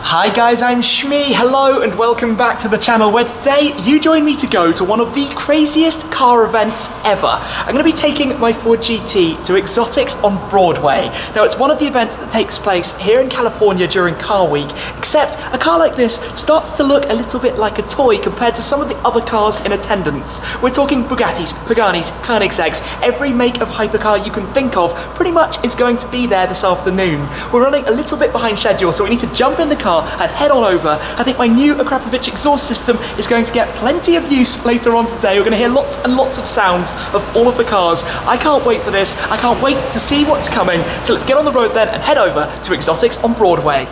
Hi guys, I'm Shmi. Hello and welcome back to the channel where today you join me to go to one of the craziest car events ever. I'm going to be taking my Ford GT to Exotics on Broadway. Now it's one of the events that takes place here in California during Car Week, except a car like this starts to look a little bit like a toy compared to some of the other cars in attendance. We're talking Bugattis, Paganis, Koenigseggs, every make of hypercar you can think of pretty much is going to be there this afternoon. We're running a little bit behind schedule, so we need to jump in the car and head on over. I think my new Akrapovic exhaust system is going to get plenty of use later on today. We're going to hear lots and lots of sounds of all of the cars. I can't wait for this. I can't wait to see what's coming. So let's get on the road then and head over to Exotics on Broadway.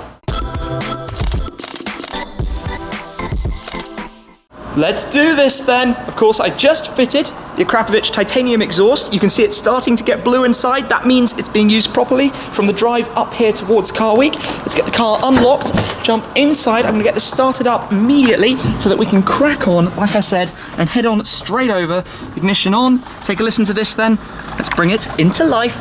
Let's do this then. Of course, I just fitted the Akrapovic titanium exhaust. You can see it's starting to get blue inside. That means it's being used properly from the drive up here towards Car Week. Let's get the car unlocked, jump inside. I'm gonna get this started up immediately so that we can crack on, like I said, and head on straight over. Ignition on. Take a listen to this then. Let's bring it into life.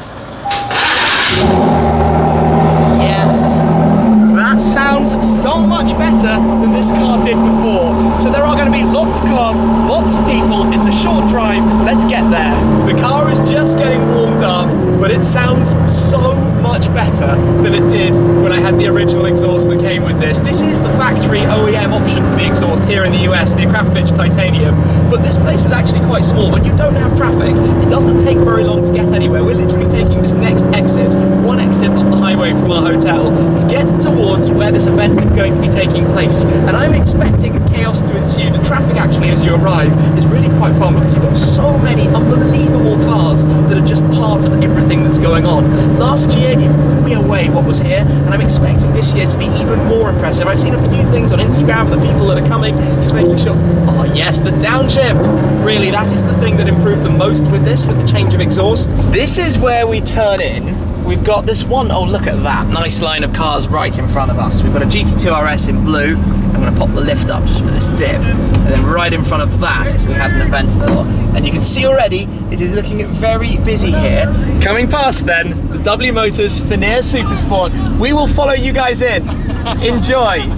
That sounds so much better than this car did before. So there are going to be lots of cars, lots of people. It's a short drive. Let's get there. The car is just getting warmed up, but it sounds so much better than it did when I had the original exhaust that came with this. This is the factory OEM option for the exhaust here in the US, the Akrapovic titanium. But this place is actually quite small. When you don't have traffic, it doesn't take very long to get anywhere. We're literally taking this next exit, one exit up the highway from our hotel, to get towards where this event is going to be taking place. And I'm expecting chaos to ensue. The traffic actually as you arrive is really quite fun because you've got so many unbelievable cars that are just part of everything that's going on. Last year it blew me away what was here, and I'm expecting this year to be even more impressive. I've seen a few things on Instagram of the people that are coming, just making sure, oh yes, the downshift. Really, that is the thing that improved the most with this, with the change of exhaust. This is where we turn in. We've got this one, oh look at that, nice line of cars right in front of us. We've got a GT2 RS in blue. I'm going to pop the lift up just for this div. And then right in front of that, we have an Aventador. And you can see already, it is looking very busy here. Coming past then, the W Motors Fenyr Supersport. We will follow you guys in. Enjoy.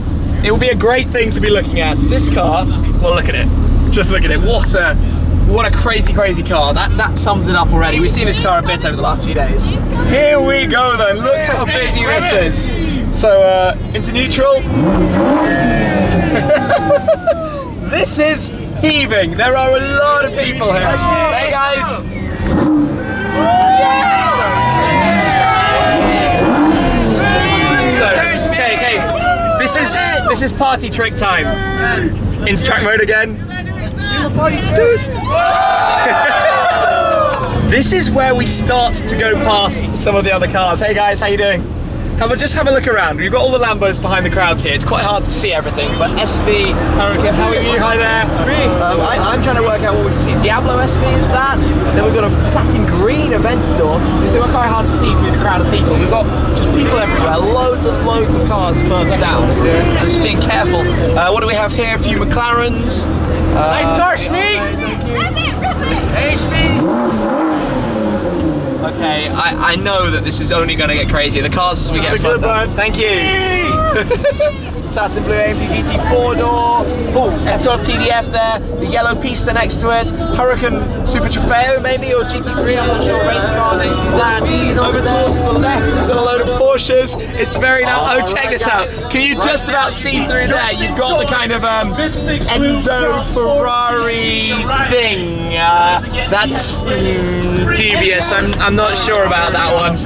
It will be a great thing to be looking at. This car, well look at it. Just look at it. What a crazy, crazy car. That sums it up already. We've seen this car a bit over the last few days. Here we go then. Look how busy this is. So, into neutral. This is heaving. There are a lot of people here. Hey guys. So, okay. This is party trick time. Into track mode again. This is where we start to go past some of the other cars. Hey guys, how you doing? Just have a look around. We've got all the Lambos behind the crowds here. It's quite hard to see everything, but SV, Hurricane, how are you? Hi there. I'm trying to work out what we can see. Diablo SV is that. Then we've got a satin green Aventador. It's quite hard to see through the crowd of people. We've got just people everywhere. Loads and loads of cars further down. I'm just being careful. What do we have here? A few McLarens. Nice car, Shmi! Hey, Shmi! Okay, I know that this is only going to get crazier. The cars as we get further. Thank you! Satin blue AMG GT 4-door. Oh, F12 TDF there. The yellow pista next to it. Hurricane Super Trofeo maybe, or GT3, I'm not sure. Race car next to that. Over towards the left, we've got a load of Porsches. It's very nice. Oh, check this out. Can you just about see through there? You've got the kind of Enzo Ferrari thing. That's dubious. I'm not sure about that one.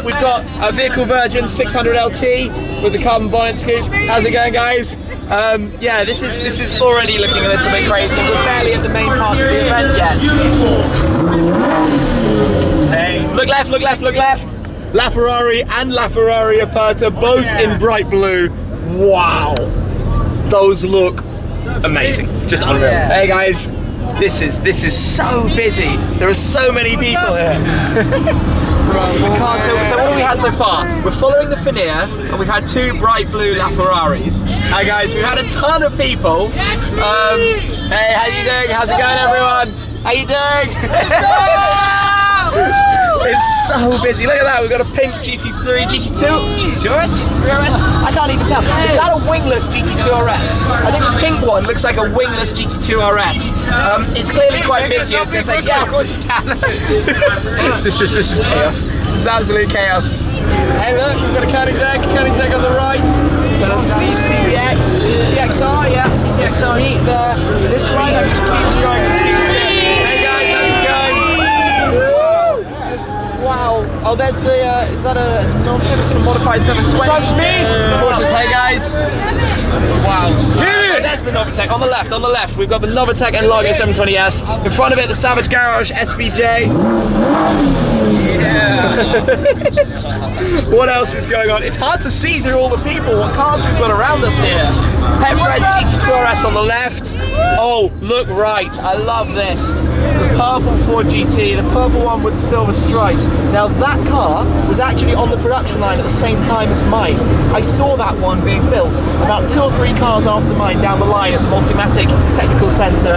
We've got a Vehicle Virgin 600 LT with the carbon bonnet scoop. How's it going, guys? Yeah, this is already looking a little bit crazy. We're barely at the main part of the event yet. Hey, look left, look left, look left. LaFerrari and LaFerrari Aperta, both in bright blue. Wow, those look amazing, just unreal. Hey guys, this is so busy. There are so many people here. So what have we had so far? We're following the Fenyr, and we've had two bright blue LaFerraris. Hi guys, we've had a ton of people. Hey, how you doing? How's it going, everyone? How you doing? It's so busy. Look at that. We've got a pink GT3, GT2 RS, GT3 RS. I can't even tell. Is that a wingless GT2 RS? I think the pink one looks like a wingless GT2 RS. It's clearly quite busy. It's going to take. Yeah, of course you can. This is chaos. It's absolute chaos. Hey, look, we've got a Koenigsegg on the right. We've got a CCXR, yeah, CCXR there. This slide, I'm just keep going. Hey guys, how's it going? Wow. Oh, there's the, is that a some modified 720? What's up, Smee? Hey guys. Wow. So there's the Novitec on the left. We've got the Novitec and Lager 720S. In front of it, the Savage Garage SVJ. Yeah. What else is going on? It's hard to see through all the people what cars we've got around us here. Pepperhead GT2 RS on the left. Oh, look right. I love this. The purple Ford GT, the purple one with the silver stripes. Now that car was actually on the production line at the same time as mine. I saw that one being built about 2 or 3 cars after mine down the line at the Multimatic Technical Centre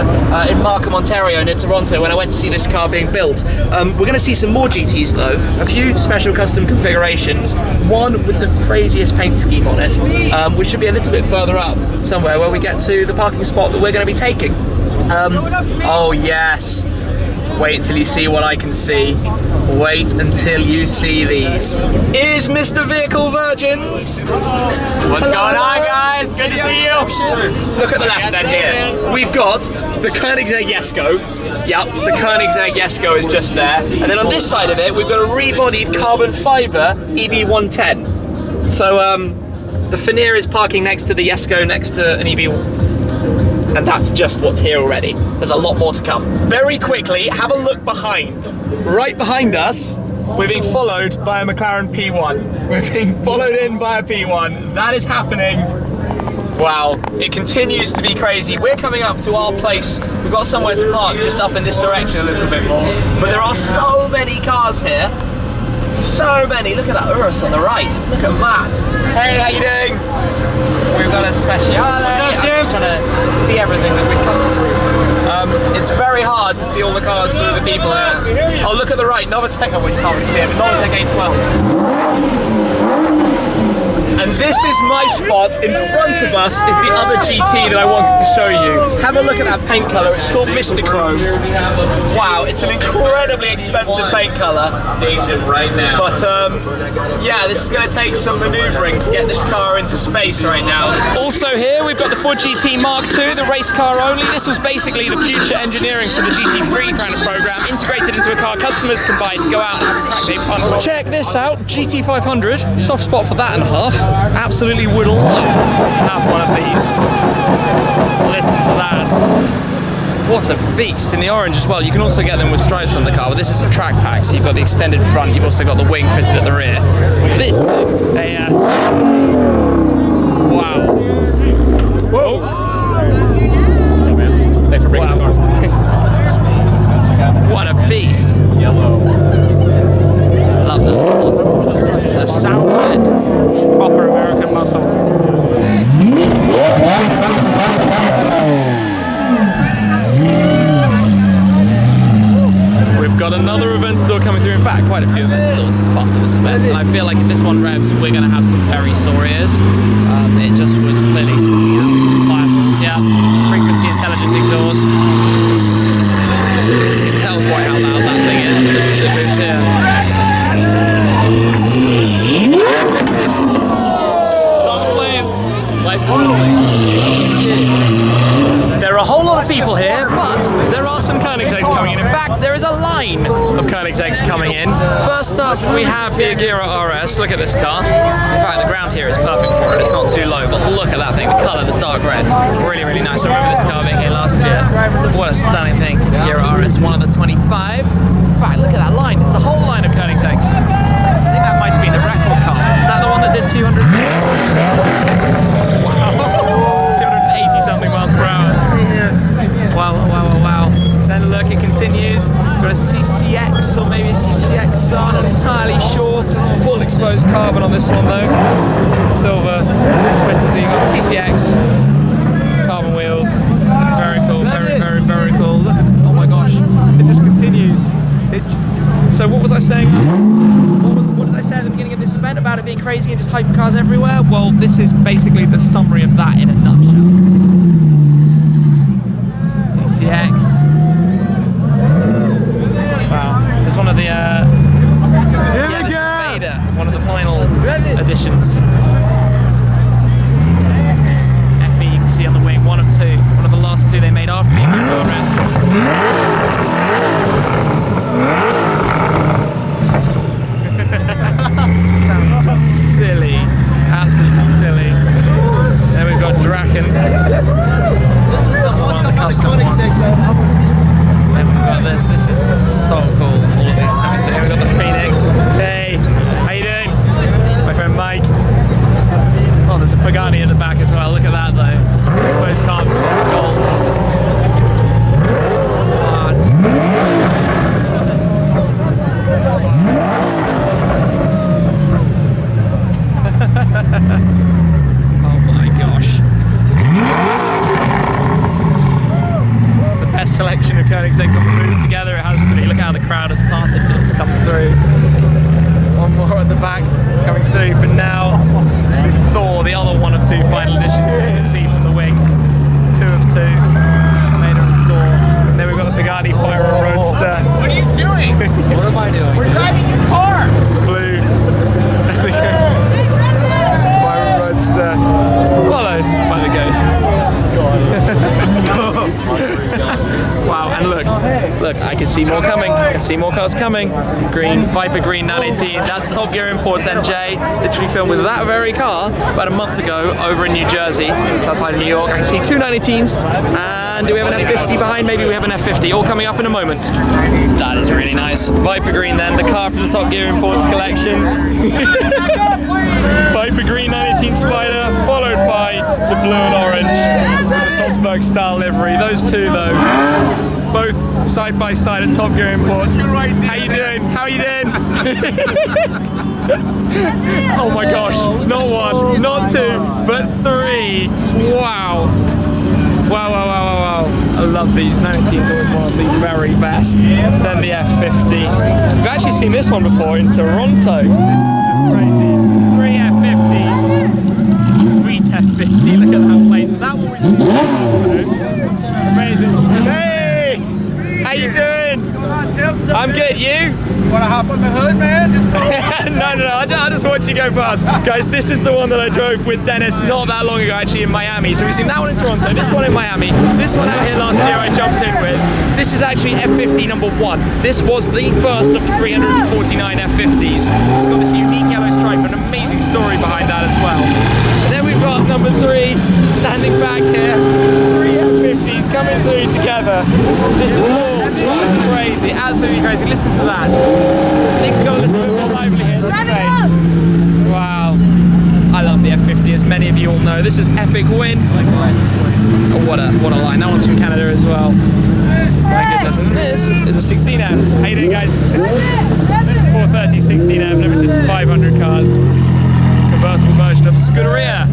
in Markham, Ontario near Toronto when I went to see this car being built. We're going to see some more GTs though, a few special custom configurations, one with the craziest paint scheme on it, which should be a little bit further up somewhere where we get to the parking spot that we're going to be taking. Oh yes, wait until you see what I can see. Wait until you see these. Is Mr. Vehicle Virgins. What's going on, guys? Good to see you. Look at the left then here. We've got the Koenigsegg Jesko. Yep, the Koenigsegg Jesko is just there. And then on this side of it, we've got a rebodied carbon fibre EB110. So the Fenyr is parking next to the Jesko, next to an EB110. And that's just what's here already. There's a lot more to come. Very quickly, have a look behind. Right behind us, we're being followed by a McLaren P1. We're being followed in by a P1. That is happening. Wow, it continues to be crazy. We're coming up to our place. We've got somewhere to park just up in this direction a little bit more. But there are so many cars here. So many. Look at that Urus on the right. Look at Matt. Hey, how you doing? We've got a speciale. I'm just trying to see everything as we come through. It's very hard to see all the cars through the people here. Oh, look at the right. Novitec. Oh, well, you can't really see it, but Novitec 812. And this is my spot. In front of us is the other GT that I wanted to show you. Have a look at that paint colour. It's called Mr. Chrome. Wow, it's an incredibly expensive paint colour. Right now. But yeah, this is going to take some manoeuvring to get this car into space right now. Also here we've got the Ford GT Mark II, the race car only. This was basically the future engineering for the GT3 kind of program, integrated into a car customers can buy to go out and have a crack day fun. Check this out, GT500, soft spot for that and a half. Absolutely would love to have one of these. Listen to that. What a beast, in the orange as well. You can also get them with stripes on the car, but this is a track pack, so you've got the extended front, you've also got the wing fitted at the rear. This thing, wow. Whoa. Wow. What a beast. Yellow. Love the listen to the sound of it. Proper American muscle. We've got another event store coming through. In fact, quite a few event stores as part of this event. And I feel like if this one revs, we're going to have some very sore ears. It just was clearly sorting out. Yeah, frequency intelligent exhaust. You can tell quite how loud that thing is just as it moves here. It's on the flames. Life is lovely. There are a whole lot of people here, but there are some Koenigseggs coming in. In fact, there is a line of Koenigseggs coming in. First up, we have the Agera RS. Look at this car. In fact, the ground here is perfect for it. It's not too low, but look at that thing. The colour, the dark red. Really, really nice. I remember this car being here last year. What a stunning thing. Agera RS, one of the 25. In fact, look at that line. There's a whole line of Koenigseggs. I think that might have been the record car. Is that the one that did 200? Wow. 280 something miles per hour. Wow, wow, wow, wow. Then look, it continues. We've got a CCX or maybe a CCXR, not entirely sure. Full exposed carbon on this one though. Silver splitters, you've got CCX, carbon wheels. Very cool, very, very, very cool. Look, oh my gosh, it just continues. So what was I saying? crazy and just hypercars everywhere? Well, this is basically the summary of that in a nutshell. CCX. Wow. Is this one of the yeah, this is Vader, one of the final editions. FE, you can see on the wing, one of two. One of the last two they made after the Agera RS. Sounds just silly. Absolutely silly. Then we've got Draken. This is one of the custom ones. Then we've got this. This is so cool. All of these coming through. We've got the Phoenix. Hey, how you doing? My friend Mike. Oh, there's a Pagani at the back as well. Look at that though. Exposed carbon gold. Oh my gosh. The best selection of Koenigseggs on the move together, it has to be. Look how the crowd has parted for them to come through. One more at the back coming through, but now this is Thor, the other one of two final editions, as you can see from the wing. Two of two, Vader and Thor. And then we've got the Pagani Huayra Roadster. What are you doing? What am I doing? We're driving your car. Blue. Huayra Roadster, followed by the Ghost. Wow, and look, I can see more coming. I can see more cars coming. Green, Viper Green 918. That's Top Gear Imports NJ. Literally filmed with that very car about a month ago over in New Jersey, outside of New York. I can see two 918s. And do we have an F50 behind? Maybe we have an F50. All coming up in a moment. That is really nice. Viper Green then, the car from the Top Gear Imports collection. Viper Green 918 Spider, followed by the blue and orange with the Salzburg style livery. Those two though, both side by side at Top Gear Imports. How you doing? How you doing? Oh my gosh, not one, not two, but three. Wow. Wow, wow, wow, wow, wow. I love these. 19 are one of the very best. Then the F50. We've actually seen this one before in Toronto. This is just crazy. 3 F50s. Sweet F50. Look at that place. So that one we amazing. Hey! How you doing? I'm good, you? Wanna hop on the hood, man? Just no, I just watch you go past. Guys, this is the one that I drove with Dennis not that long ago, actually, in Miami. So we've seen that one in Toronto, this one in Miami, this one out here last year I jumped in with. This is actually F50 number 1. This was the first of the 349 F50s. It's got this unique yellow stripe, an amazing story behind that as well. And then we've got number 3, standing back here. 3 F50s coming through together. This is all crazy, absolutely crazy. Listen to that. Things go a little bit more lively here. Wow. I love the F50, as many of you all know. This is Epic Win. Oh, what a line. That one's from Canada as well. My goodness. And this is a 16M. How you doing, guys? It's a 430 16M, limited to 500 cars. Convertible version of the Scuderia.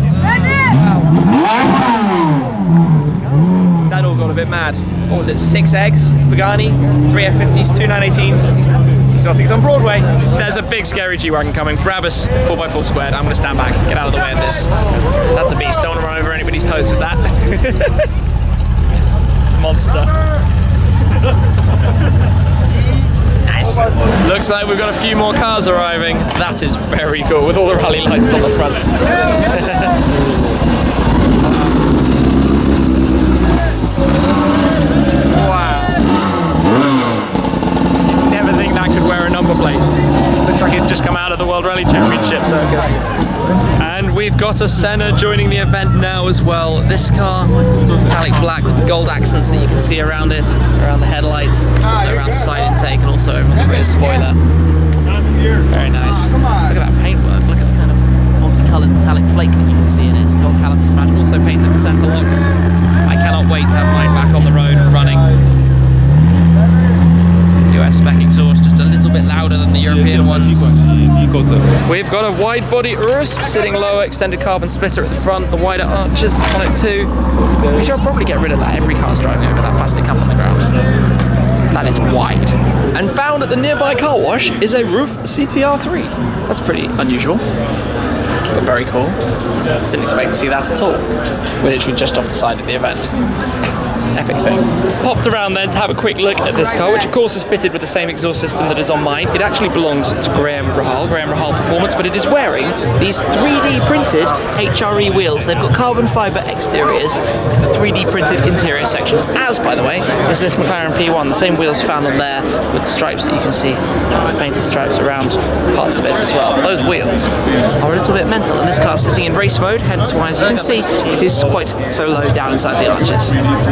Wow. That all got a bit mad. What was it? 6 eggs, Pagani, 3 F50s, 2 918s. Exotics on Broadway. There's a big scary G-Wagon coming. Brabus 4x4 squared. I'm going to stand back, get out of the way of this. That's a beast. Don't want to run over anybody's toes with that. Monster. Nice. Looks like we've got a few more cars arriving. That is very cool, with all the rally lights on the front. Plate. Looks like it's just come out of the World Rally Championship circus. And we've got a Senna joining the event now as well. This car, metallic black with the gold accents that you can see around it, around the headlights, also around the side intake, and also the rear spoiler. Very nice. Look at that paintwork. Look at the kind of multicolored metallic flake that you can see in it. It's gold caliper smash, also painted with center locks. I cannot wait to have mine back on the road running. US spec exhaust, just a little bit louder than the European ones. We've got a wide body Urus sitting lower, extended carbon splitter at the front, the wider arches on it too. We should probably get rid of that. Every car's driving over that plastic cup on the ground. that is wide. And found at the nearby car wash is a roof CTR3. That's pretty unusual, but very cool. Didn't expect to see that at all. We're literally just off the side of the event. Epic thing. Popped around then to have a quick look at this car, which of course is fitted with the same exhaust system that is on mine. It actually belongs to Graham Rahal Performance, but it is wearing these 3D printed HRE wheels. They've got carbon fibre exteriors, 3D printed interior sections, as by the way is this McLaren P1, the same wheels found on there with the stripes that you can see, painted stripes around parts of it as well. But those wheels are a little bit mental, and this car's sitting in race mode, hence why, as you can see, it is quite so low down inside the arches.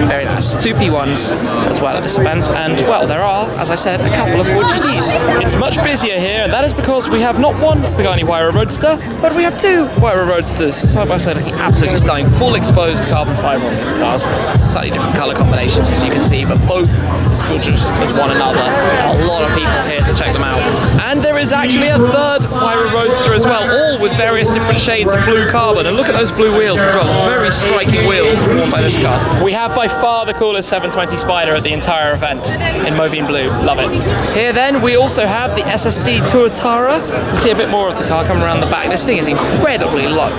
Very nice. 2 P1s as well at this event, and well, there are, as I said, a couple of Ford GTs. It's much busier here, and that is because we have not one Pagani Huayra Roadster, but we have 2 Huayra Roadsters, side by side, looking absolutely stunning. Full exposed carbon fibre on these cars, slightly different colour combinations as you can see, but both as gorgeous as one another. A lot of people here to check them out. And there is actually a 3rd Huayra Roadster as well, all with various different shades of blue carbon, and look at those blue wheels as well, very striking wheels worn by this car. We have by far the coolest 720 Spider at the entire event in Moving Blue. Love it. Here then we also have the SSC Tuatara. You can see a bit more of the car coming around the back. This thing is incredibly low.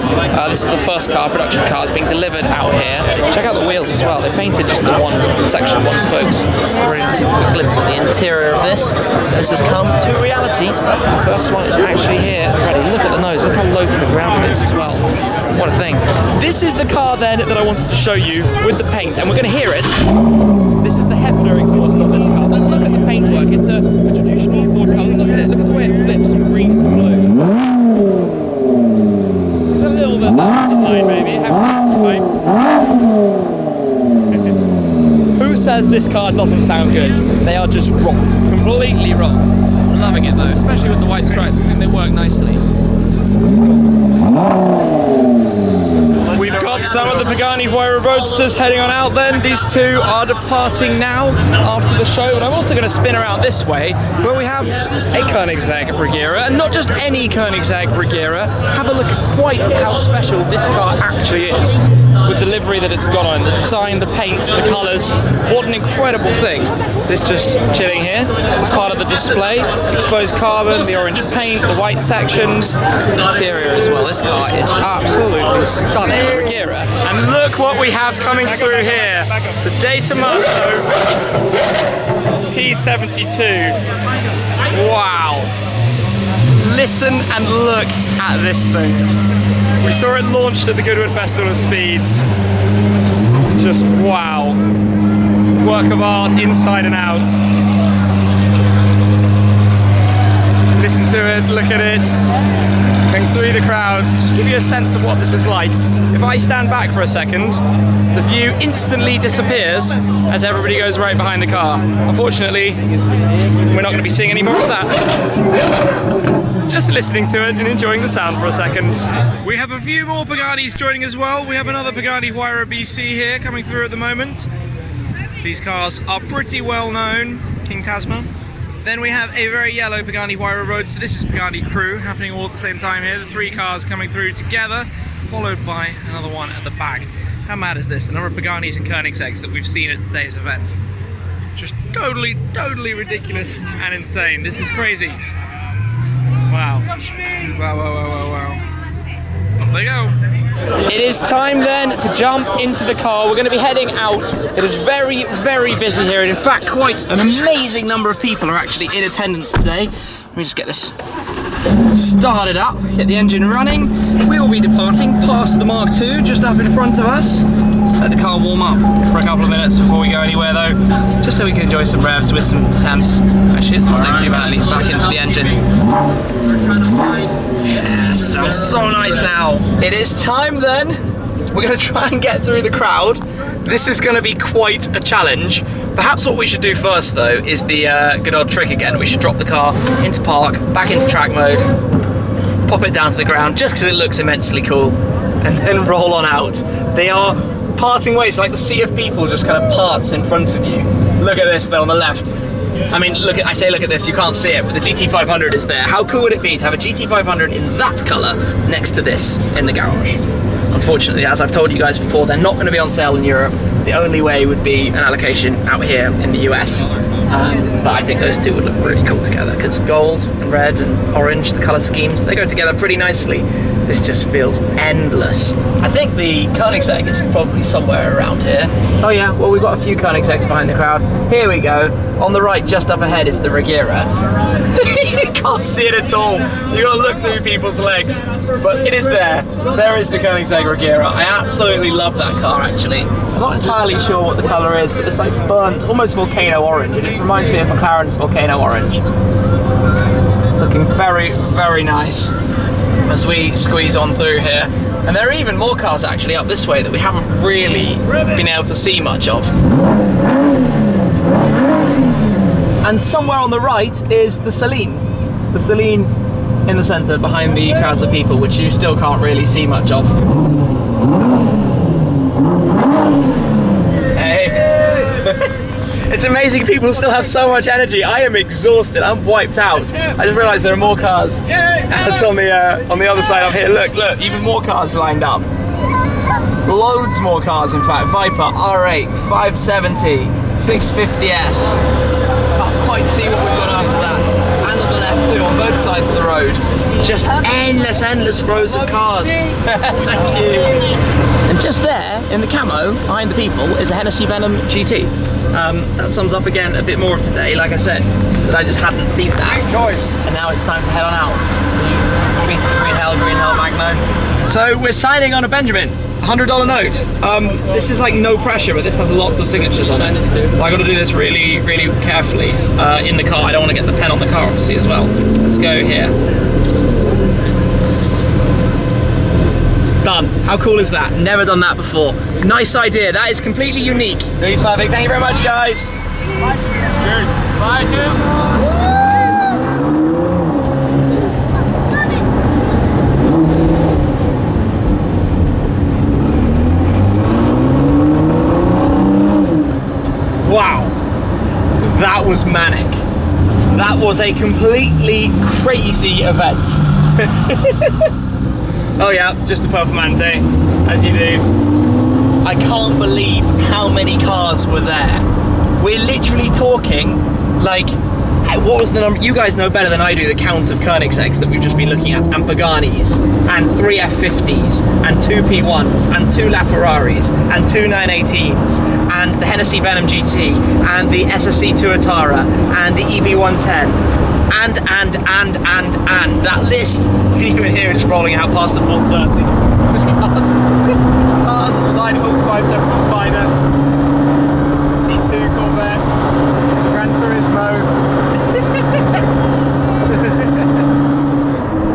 This is the first production car is being delivered out here. Check out the wheels as well. They painted just the one section, one spokes. Really nice glimpse of the interior of this. This has come to reality. The first one is actually here already. Look at the nose. Look how low to the ground it is as well. What a thing. This is the car then that I wanted to show you with the paint, and we're going to hear it. This is the Fenyr exhaust on this car. But look at the paintwork. It's a traditional Ford colour. Look at it. Look at the way it flips from green to blue. It's a little bit left of the line, maybe. Who says this car doesn't sound good? They are just wrong. Completely wrong. I'm loving it though, especially with the white stripes. I think they work nicely. We've got some of the Pagani Huayra Roadsters heading on out then. These 2 are departing now after the show, but I'm also going to spin around this way where we have a Koenigsegg Regera, and not just any Koenigsegg Regera. Have a look at quite how special this car actually is, with the livery that it's got on, the design, the paints, the colours. What an incredible thing. This just chilling here as part of the display. Exposed carbon, the orange paint, the white sections, the interior as well. This car is absolutely stunning. Regera. And look what we have coming through here. The Datamato P72. Wow. Listen and look at this thing. We saw it launched at the Goodwood Festival of Speed. Just wow. Work of art inside and out. Listen to it, look at it. Going through the crowd, just give you a sense of what this is like. If I stand back for a second, the view instantly disappears as everybody goes right behind the car. Unfortunately, we're not going to be seeing any more of that. Just listening to it and enjoying the sound for a second. We have a few more Paganis joining as well. We have another Pagani Huayra BC here coming through at the moment. These cars are pretty well known. King Tasma. Then we have a very yellow Pagani Huayra Roadster. This is Pagani Crew happening all at the same time here. The 3 cars coming through together, followed by another one at the back. How mad is this? The number of Paganis and Koenigseggs that we've seen at today's event. Just totally ridiculous and insane. This is crazy. Wow. Wow. Off they go. It is time then to jump into the car. We're going to be heading out. It is very busy here, and in fact quite an amazing number of people are actually in attendance today. Let me just get this started up, get the engine running. We will be departing past the Mark II just up in front of us. Let the car warm up for a couple of minutes before we go anywhere though, just so we can enjoy some revs with some temps. Actually, it's not doing too badly. Back into the engine. Yeah, sounds so nice now. It is time then. We're going to try and get through the crowd. This is going to be quite a challenge. Perhaps what we should do first though is the good old trick again. We should drop the car into park, back into track mode, pop it down to the ground just because it looks immensely cool, and then roll on out. They are parting ways, like the sea of people just kind of parts in front of you. Look at this though on the left. I mean, look at this, you can't see it, but the GT500 is there. How cool would it be to have a GT500 in that colour next to this in the garage? Unfortunately, as I've told you guys before, they're not going to be on sale in Europe. The only way would be an allocation out here in the US. But I think those two would look really cool together because gold and red and orange, the colour schemes, they go together pretty nicely. This just feels endless. I think the Koenigsegg is probably somewhere around here. Oh yeah, well we've got a few Koenigseggs behind the crowd. Here we go. On the right, just up ahead, is the Regera. You can't see it at all. You gotta look through people's legs. But it is there. There is the Koenigsegg Agera. I absolutely love that car actually. I'm not entirely sure what the colour is, but it's like burnt, almost volcano orange, and it reminds me of McLaren's volcano orange. Looking very, very nice as we squeeze on through here. And there are even more cars actually up this way that we haven't really been able to see much of. And somewhere on the right is the Celine. The Celine in the centre behind the crowds of people, which you still can't really see much of. Hey! It's amazing people still have so much energy. I am exhausted, I'm wiped out. I just realised there are more cars. It's on the other side up here. Look, look, even more cars lined up. Loads more cars in fact. Viper, R8, 570, 650S. Can't quite see what we've got after that. And on F2 on both sides of the road. Just endless, endless rows of cars. Thank you. And just there, in the camo, behind the people, is a Hennessy Venom GT. That sums up again a bit more of today, like I said, that I just hadn't seen that. Great choice. And now it's time to head on out. Green Hell Magno. So we're signing on a Benjamin. $100 note. This is like no pressure, but this has lots of signatures on it. So I got to do this really, really carefully in the car. I don't want to get the pen on the car, obviously, as well. Let's go here. Done. How cool is that? Never done that before. Nice idea. That is completely unique. Really perfect. Thank you very much, guys. Cheers. Bye, Tim. Wow, that was manic. That was a completely crazy event. Oh yeah, just a Performante, as you do. I can't believe how many cars were there. We're literally talking like, what was the number? You guys know better than I do the count of Koenigseggs that we've just been looking at, and Paganis, and 3 F50s, and 2 P1s, and 2 LaFerraris, and 2 918s, and the Hennessy Venom GT, and the SSC Tuatara, and the EB110, and that list, you can even hear it just rolling out past the 430. Just cars lining up 570 Spider, C2 Corvette, Gran Turismo.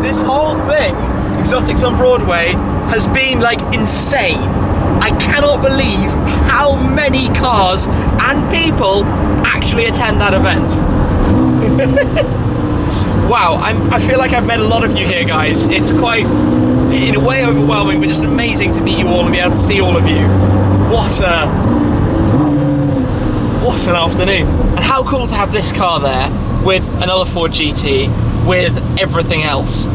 This whole thing, Exotics on Broadway, has been like insane. I cannot believe how many cars and people actually attend that event. Wow, I feel like I've met a lot of you here, guys. It's quite, in a way, overwhelming, but just amazing to meet you all and be able to see all of you. What an afternoon. And how cool to have this car there with another Ford GT, with everything else.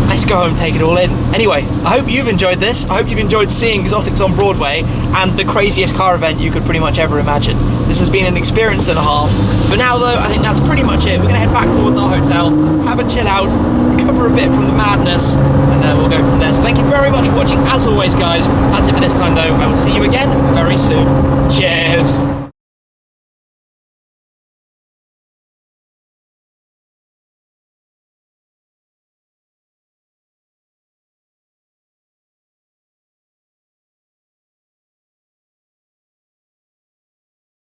Let's go home and take it all in. Anyway, I hope you've enjoyed this. I hope you've enjoyed seeing Exotics on Broadway and the craziest car event you could pretty much ever imagine. This has been an experience and a half. For now though, I think that's pretty much it. We're gonna head back towards our hotel, have a chill out, recover a bit from the madness, and then we'll go from there. So thank you very much for watching. As always, guys, that's it for this time though. I will see you again very soon. Cheers.